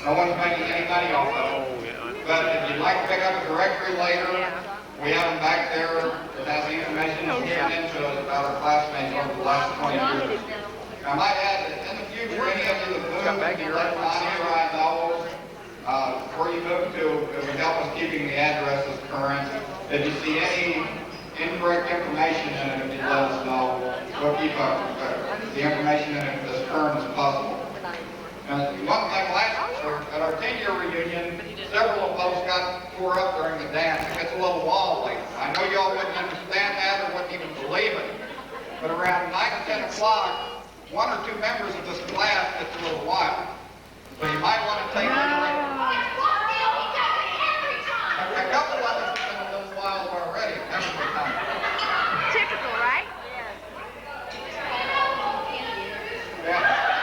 No one's making any money off of it. But if you'd like to pick up a directory later, we have them back there that has the information that's given into us about our classmates over the last 20 years. I might add that in the future, any of you that move, you let Bonnie or I know where you move to. It would help us keeping the addresses current. If you see any incorrect information in it, if you let us know, we'll keep the information in it as current as possible. One thing at our 10-year reunion, several of those got tore up during the dance. It gets a little wobbly. I know y'all wouldn't understand that or wouldn't even believe it, but around 9 or 10 o'clock, one or two members of this class gets a little wild. So you might want to take a couple of us have been a little wild already. Every time. Typical, right? Yeah.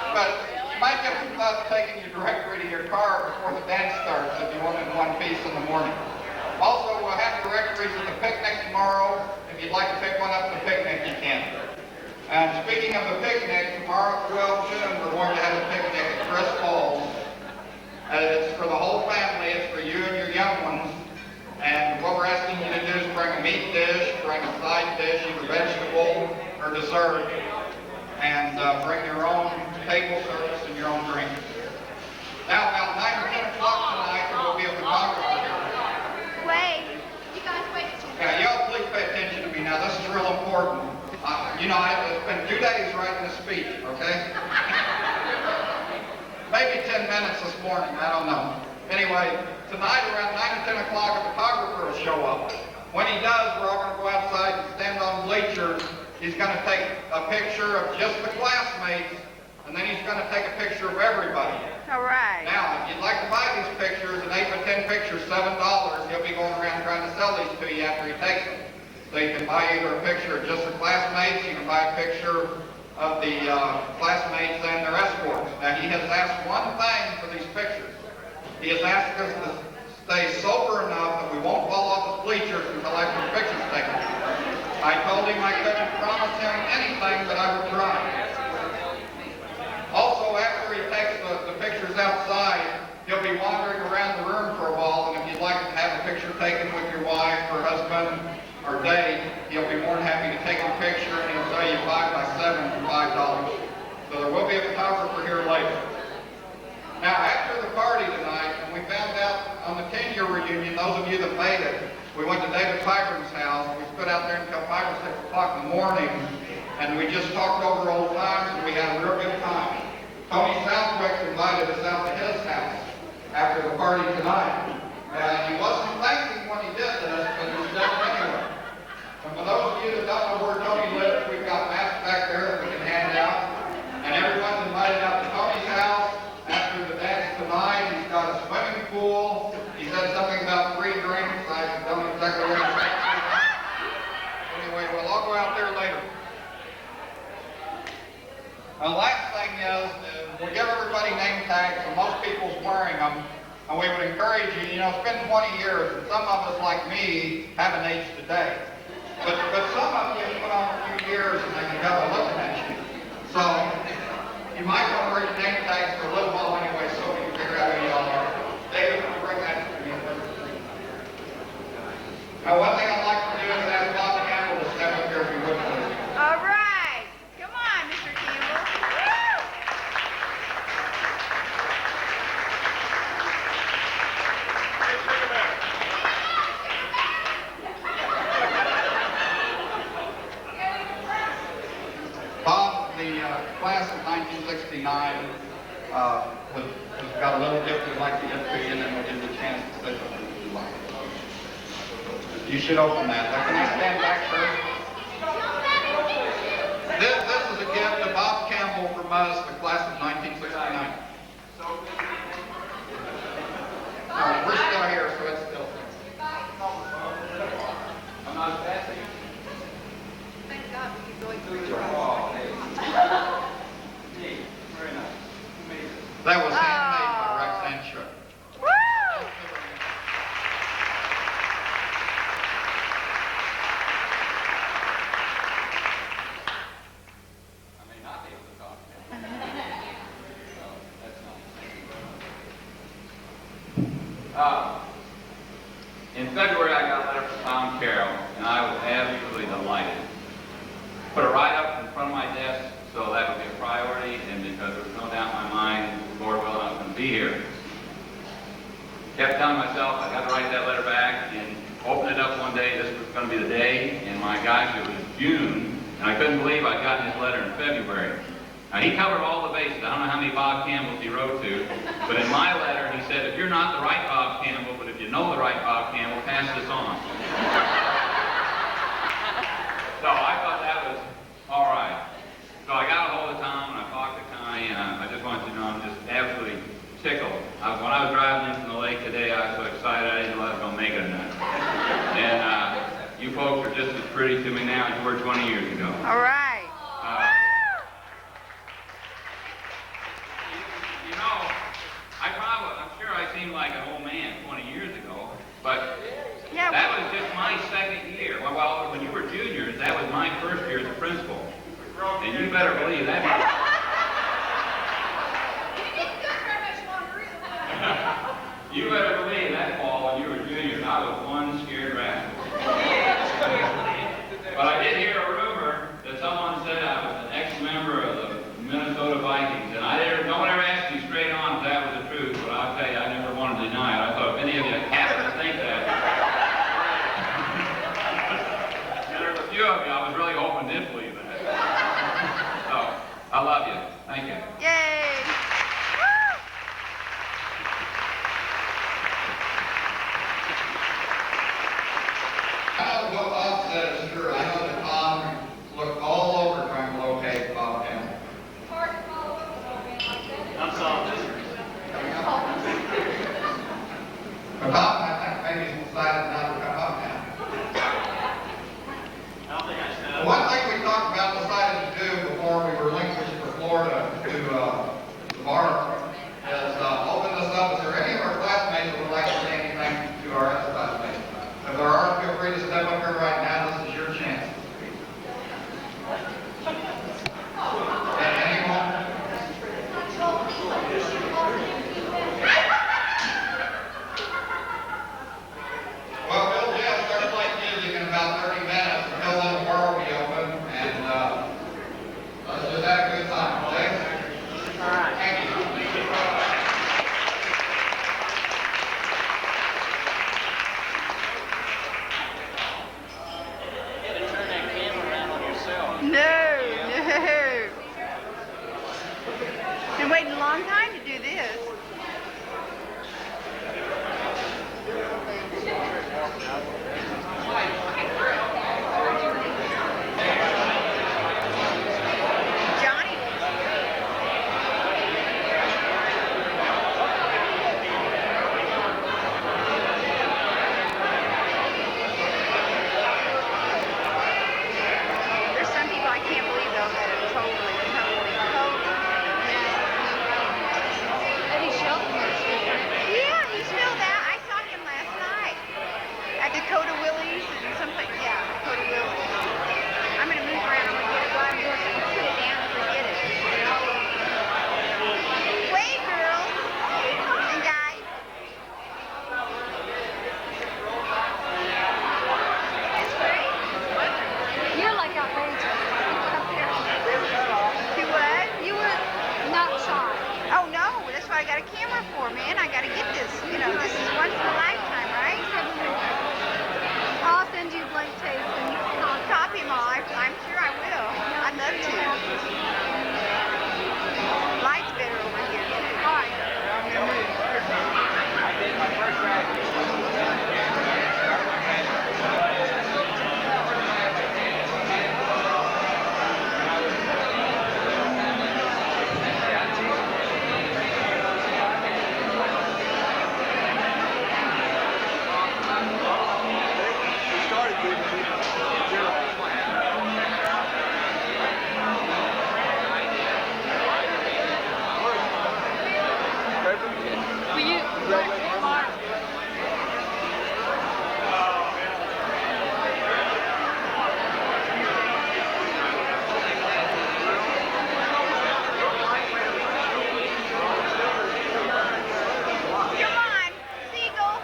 But you might get some thoughts taking your directory to your car before the dance starts if you want it in one piece in the morning. Also, we'll have directories at the picnic tomorrow. If you'd like to pick one up at the picnic, you can. And speaking of the picnic, tomorrow at 12 noon, we're going to have a picnic at Chris Falls. It's for the whole family. It's for you and your young ones. And what we're asking you to do is bring a meat dish, bring a side dish, either vegetable or dessert, and bring your own table service and your own drink. Now, about 9 or 10 o'clock tonight, there will be a photographer here. Wait. You guys wait. Yeah, y'all please pay attention to me now. This is real important. You know, I spent 2 days writing a speech, okay? Maybe 10 minutes this morning, I don't know. Anyway, tonight around 9 or 10 o'clock, a photographer will show up. When he does, we're all going to go outside and stand on bleachers. He's going to take a picture of just the classmates, and then he's going to take a picture of everybody. All right. Now, if you'd like to buy these pictures, an 8 by 10 picture, $7, he'll be going around trying to sell these to you after he takes them. So you can buy either a picture of just the classmates, you can buy a picture of the classmates and their escorts. Now, he has asked one thing for these pictures. He has asked us to stay sober enough that we won't fall off the bleachers until after the picture's taken. I told him I couldn't promise him anything, but I would try. Also, after he takes the pictures outside, he'll be wandering around the room for a while, and if you'd like to have a picture taken with your wife or husband or date, he'll be more than happy to take a picture, and he'll sell you 5 by 7 for $5. So there will be a photographer here later. Now, after the party tonight, and we found out on the 10-year reunion, those of you that made it, we went to David Pyburn's house. We stood out there until 5 or 6 o'clock in the morning, and we just talked over old times, and we had a real good time. Tony Southwick invited us out to his house after the party tonight. And he wasn't thinking when he did this, but he did it anyway. And for those of you that don't know where Tony lives, we've got maps back there that we can hand out. And everyone's invited out to Tony's house. After the dance tonight, he's got a swimming pool. He said something about free drinks. I don't know exactly what he said. Anyway, we'll all go out there later. The last thing is, we give everybody name tags, and most people's wearing them. And we would encourage you, you know, it's been 20 years, and some of us, like me, haven't aged today. But some of you put on a few years, and they can go looking at you. So, you might want to wear your name tags for a little while anyway, so we can figure out who you all are. David, will you bring that to me? Now, one thing I'd like to do is ask Bob Campbell to step up here if you would, please. All right. Come on, Mr. Campbell. Woo! Bob, the class of 1969 has got a little gift we'd like to give to you, and then we'll give you a chance to say something if you'd like. You should open that. Now, can I stand back first? This is a gift to Bob Campbell from us, the class of 1969. We're still here, so it's still. I'm not passing. Thank God we keep going through. Very nice. That was handmade by Roxanne Shook. Woo! Thank you. In February, I got a letter from Tom Carroll, and I was absolutely delighted. Put it right up in front of my desk, so that would be a priority, and because there was no doubt in my mind, Lord willing, I was going to be here. Kept telling myself I got to write that letter back, and opened it up one day. This was going to be the day, and my gosh, it was June, and I couldn't believe I'd gotten his letter in February. Now, he covered all the bases. I don't know how many Bob Campbells he wrote to, but in my letter, he said, if you're not the right Bob Campbell, but if you know the right Bob Campbell, pass this on. So I thought that was all right. So I got a hold of Tom, and I talked to Connie, and I just wanted you to know I'm just absolutely tickled. When I was driving in from the lake today, I was so excited I didn't know I was going to make it or not. And you folks are just as pretty to me now as you were 20 years ago. All right. You know, I'm sure I seemed like an old man 20 years ago, but Yeah. that was just my second year. Well, when you were juniors, that was my first year as a principal. And you better believe that. You better believe that fall when you were juniors, I was one scared rascal. But I did hear a rumor that someone said I was an ex-member of the Minnesota Vikings, and no one ever asked me straight on if that was the truth, but I'll tell you, I never wanted to deny it. I thought if any of you happen to think that, and there's a few of you, I was really hoping did believe that. So, I love you. Thank you. Yay. I know what Bob said is true. I know that Tom looked all over trying to locate Bob Campbell. I'm sorry. But Tom, I think maybe he's decided not to come up now. I don't think I should. One thing we talked about, decided to do before we relinquished the Florida to the bar is open this up. Is there any of our classmates that would like to say anything to our ex-classmates? If there are, feel free to step up here right now. This is your chance. Anyone? Well, Bill Jeff starts playing music in about 30 minutes. Until then, the bar will be open, and let's just have a good time, okay? All right. Thank you. You gotta turn that camera around on yourself. No. Been waiting a long time to do this. Johnny. There's some people I can't believe though that are totally. Yeah, he's still there. I saw him last night at Dakota Willie's and someplace. Yeah, Dakota Willie's. I'm gonna move around. I'm gonna get it while I'm doing it. Put it down and forget it. Wave, girls and guys. It's great. You're like outrageous compared To what? You were not shy. Oh no, that's what I got a camera for, man. I gotta get this. You know, this is once in a lifetime, right? I'll send you blank tapes and I'll copy them all. I'm sure I will. I'd love to. Light's better over here too. all right. Will you, Mark? Come on, Seagull.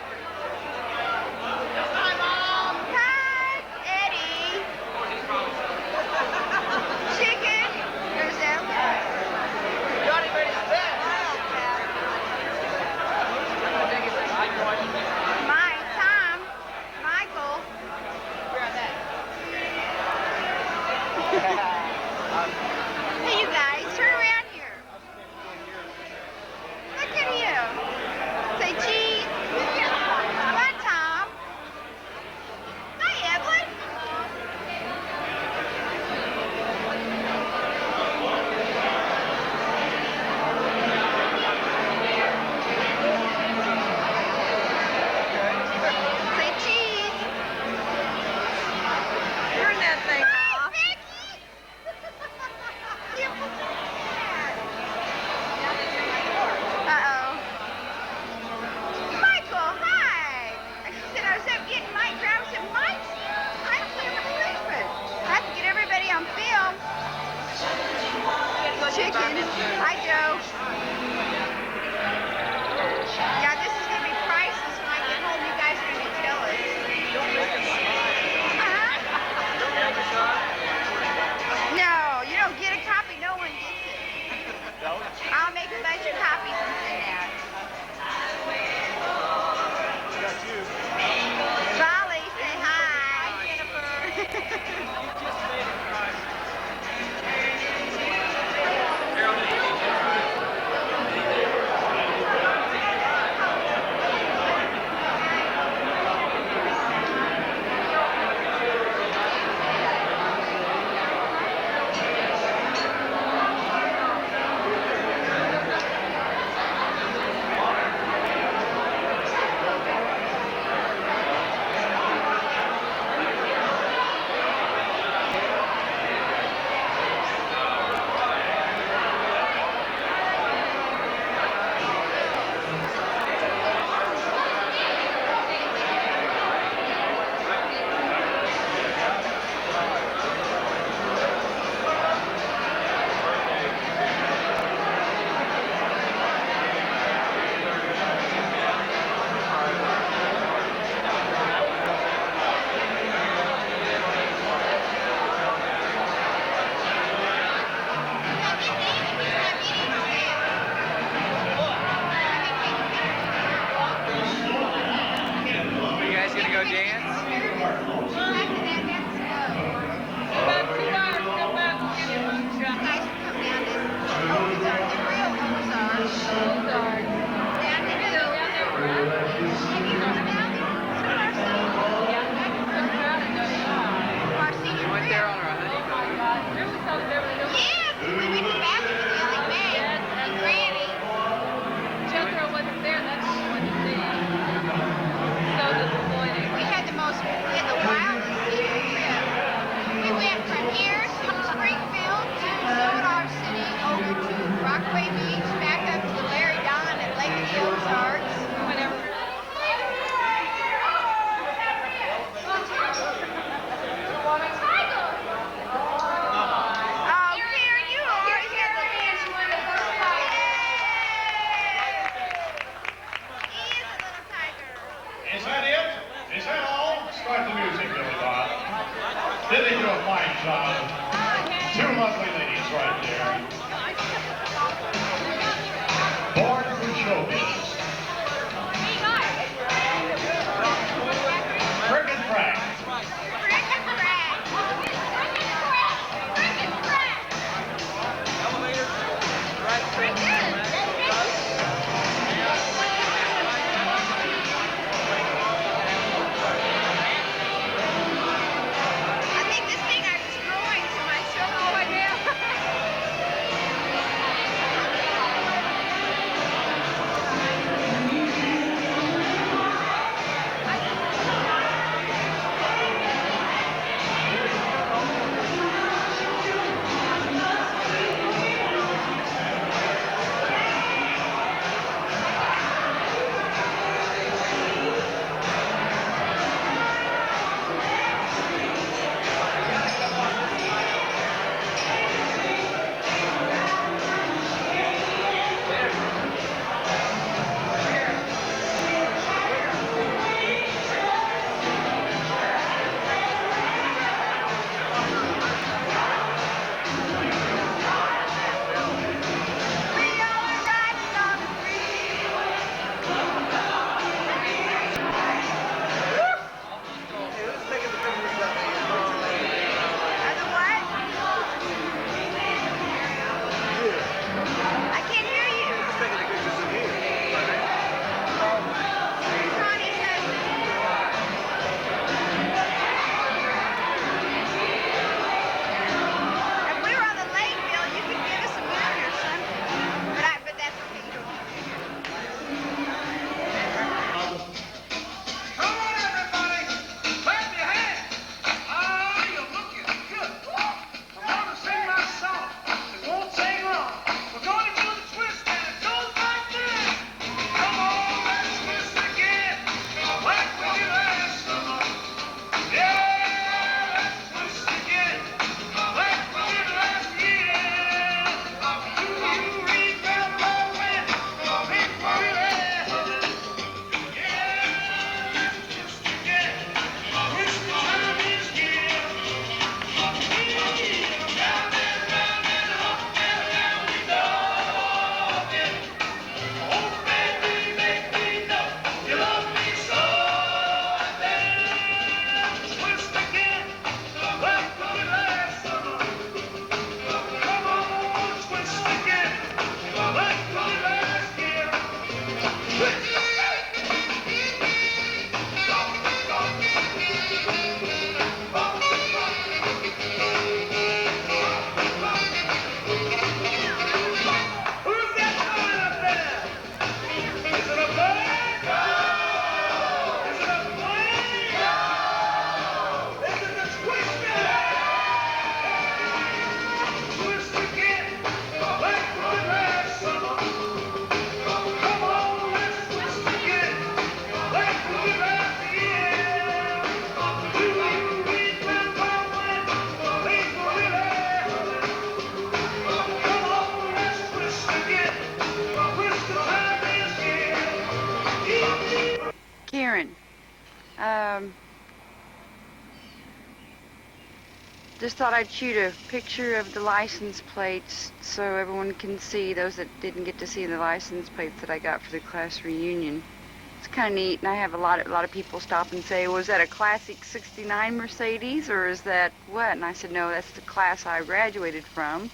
They do a fine job. Two lovely ladies right there. Born for showbiz. Friggin' Frank. I think this thing I'm destroying to my show right now. Just thought I'd shoot a picture of the license plates so everyone can see, those that didn't get to see the license plates that I got for the class reunion. It's kind of neat, and I have a lot of people stop and say, was that a classic 69 Mercedes, or is that what? And I said, no, that's the class I graduated from.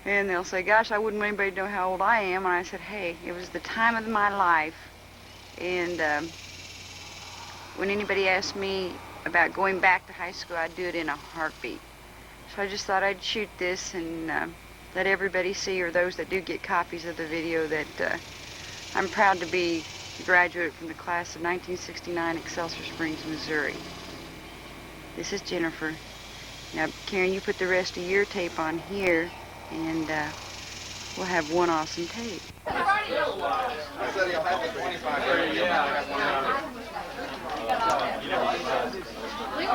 And they'll say, gosh, I wouldn't want anybody to know how old I am. And I said, hey, it was the time of my life. And when anybody asked me about going back to high school, I'd do it in a heartbeat. So I just thought I'd shoot this and let everybody see, or those that do get copies of the video, that I'm proud to be a graduate from the class of 1969, Excelsior Springs, Missouri. This is Jennifer. Now, Karen, you put the rest of your tape on here, and we'll have one awesome tape. I said he'll have the 25. Yeah. We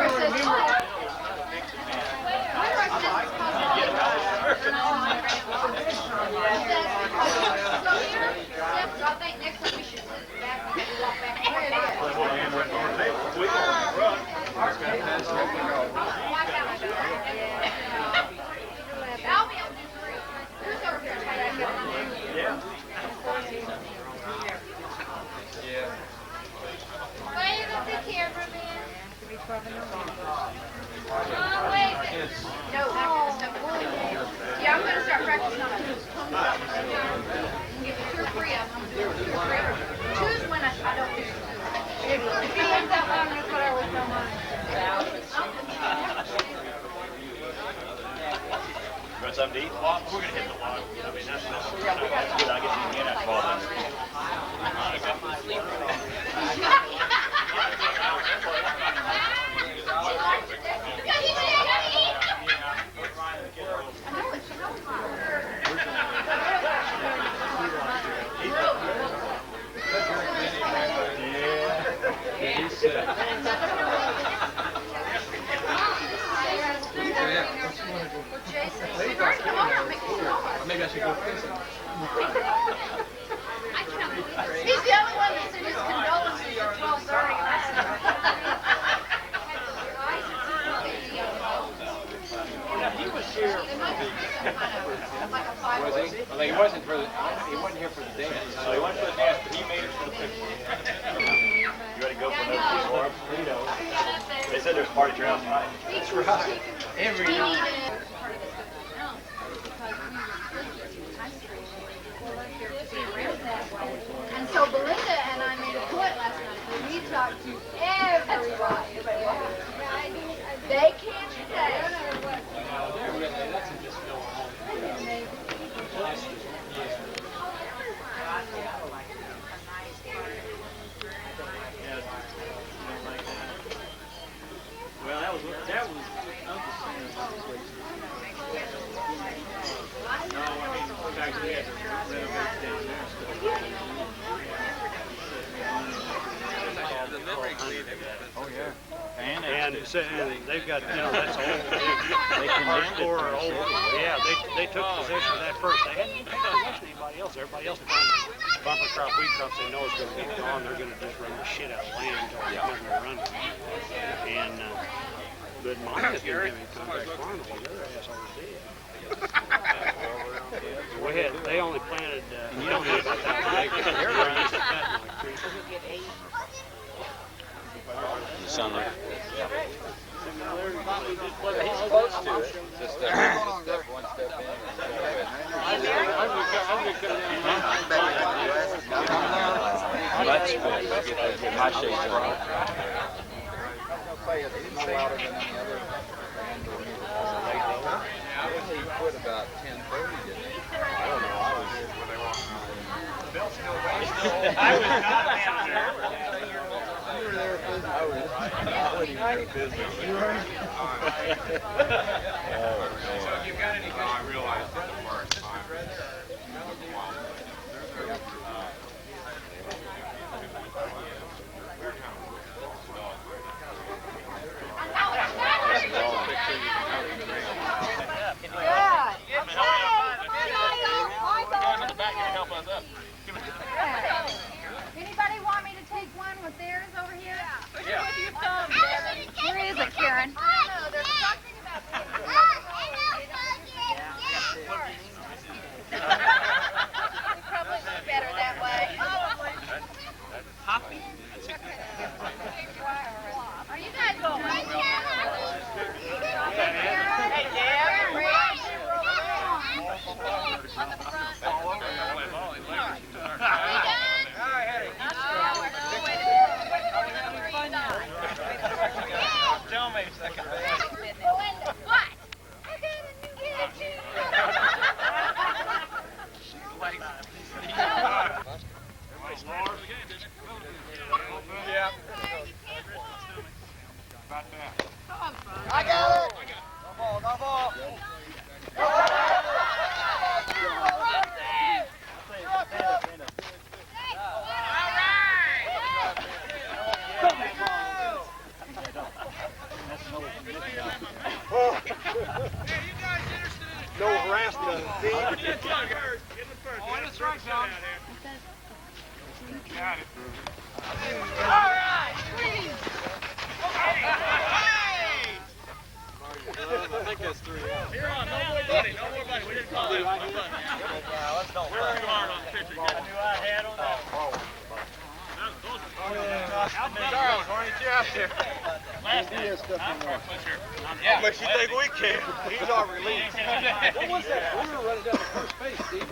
No, yeah, I'm gonna start practicing on it. Give me 2 or 3 of them. 2 or 3. Choose when I don't do it. If he ends that long, that's what I always tell mine. You want something to eat? Well, we're gonna hit the log. I mean, that's good. I guess you can get that 12 minutes. Maybe I should go fix it. He's the only one that sent his condolences at 12:30 last night. He was here. Was he? Well, he wasn't for the, he wasn't here for the dance. So he went for the dance, but he made it for the picture. You ready to go for another piece more? They said there's a party trail tonight. That's right. Every night. And so Belinda and I made a point last night that we talked to everybody. They can't stay. Well, that was Uncle Sam's place. No, I mean, in fact, we had to renovate down there. Oh, yeah. And they've got, that's old. They hardcore old. Yeah, they took possession of that first. They hadn't taken possession of anybody else. Everybody else had bumper crop, wheat crops. They know it's going to be gone. They're going to just run the shit out of land until it's not going to run. And but mine has been having contact farming. The other assholes did. They only planted. You don't need about 1,000 acres. Everybody used to plant like 3. You sound like. He's close to it. Just step one step in. That's good. Get my shades on. He quit about 10:30, didn't he? I don't know. I was here when they walked. I was not down there. You were there for business. I wasn't even for business. You were? So if you've got any questions, I realized that the first time. Anybody want me to take one with theirs over here? Yeah. Where is it, Karen? I don't know. They're talking about probably look better that way. Hoppy. Are you guys going? Hey, Dad. On the front. Tell me a second. What? Yeah. About that. I got it. No ball. No harassment of the team. Oh, and it's right, John. Got it. All right, please. I think that's 3 out. Here on, no more buddy. We didn't call that. No buddy. Let's don't We're too hard on the pitcher. I knew I had on that. Charles, why don't you out there? Last night. How much you think we care? He's our relief. What was that? We were running down the first base, Steve.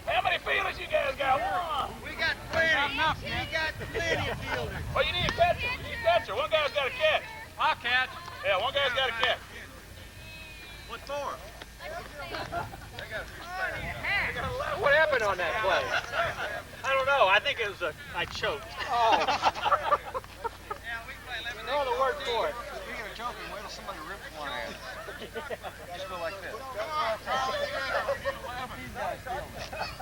How many fielders you guys got? We got plenty. We got plenty of fielders. Well, you need a catcher. You need a catcher. One guy's got a catch. I'll catch. Yeah, one guy's got a catch. What for? What happened on that play? I don't know. I think it was I choked. Oh. No other word for it. Speaking of choking, wait till somebody rips one at us. Just go like this.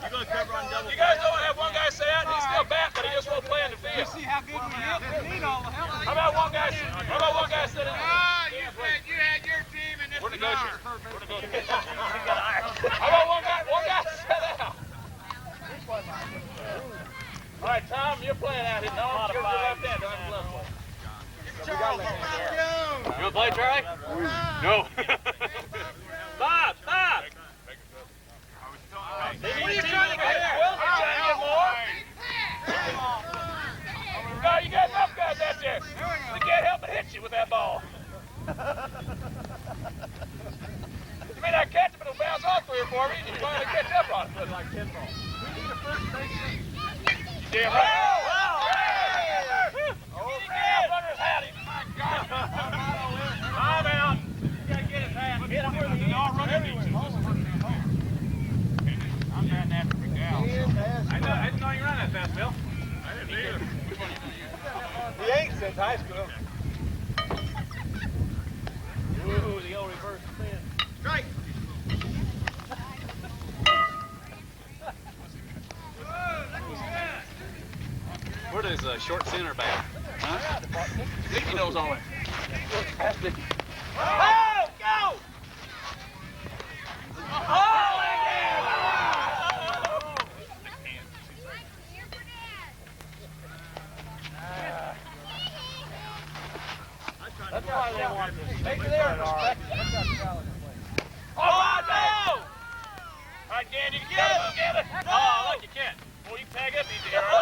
You gonna cover on double? You guys don't have one guy say out and he's still bat, but he just won't play in the field. See how good we hit? We need all the help. How about one guy sit in? You had your team and this We're negotiating. We're negotiating. How How about one guy sit out? All right, Tom, you're playing out here. No, you're left hand. Don't have left one. You want to play, Charlie? No. Bob! What are you trying to get? Well, you trying to get more? No, you got enough guys out there. We can't help but hit you with that ball. You may not catch it, but it'll bounce off 3 or 4 of you, and you finally catch up on it. It's like 10 balls. Damn right. Runner's hat. My God. I'm out. You gotta get his hat. Hit him where they all run everywhere. I'm trying to have to freak out. I didn't know you ran that fast, Bill. I didn't either. Which one you He ain't since high school. Ooh, the old reverse spin. Strike. Where does short center bat? Huh? Nicky knows all that. Oh, go! Oh, again! That's why they want this. Make it there, respect. Oh, no! All right, Dan, you can get it. Get it. Oh, I like your cat. Well, you tag up easy here, all